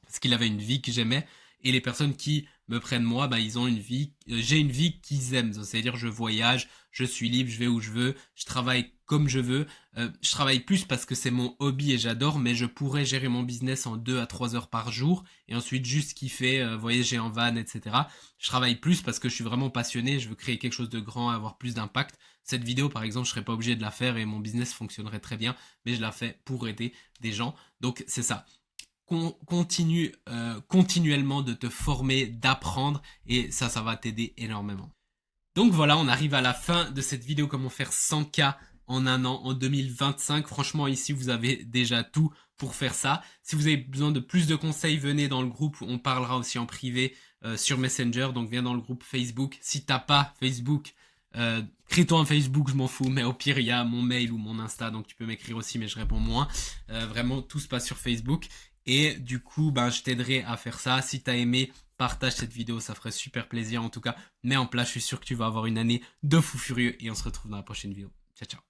parce qu'il avait une vie que j'aimais. Et les personnes qui me prennent moi, ils ont une vie, j'ai une vie qu'ils aiment. C'est-à-dire je voyage, je suis libre, je vais où je veux, je travaille comme je veux. Je travaille plus parce que c'est mon hobby et j'adore, mais je pourrais gérer mon business en 2 à 3 heures par jour et ensuite juste kiffer, voyager en van, etc. Je travaille plus parce que je suis vraiment passionné, je veux créer quelque chose de grand, avoir plus d'impact. Cette vidéo, par exemple, je serais pas obligé de la faire et mon business fonctionnerait très bien, mais je la fais pour aider des gens. Donc c'est ça. Continue continuellement de te former, d'apprendre et ça va t'aider énormément. Donc voilà, on arrive à la fin de cette vidéo comment faire 100K en un an en 2025. Franchement, ici, vous avez déjà tout pour faire ça. Si vous avez besoin de plus de conseils, venez dans le groupe. On parlera aussi en privé sur Messenger. Donc viens dans le groupe Facebook. Si t'as pas Facebook, crée-toi un Facebook, je m'en fous. Mais au pire, il y a mon mail ou mon Insta. Donc tu peux m'écrire aussi, mais je réponds moins. Vraiment, tout se passe sur Facebook. Et du coup, je t'aiderai à faire ça. Si t'as aimé, partage cette vidéo, ça ferait super plaisir. En tout cas, mets en place, je suis sûr que tu vas avoir une année de fou furieux. Et on se retrouve dans la prochaine vidéo. Ciao, ciao.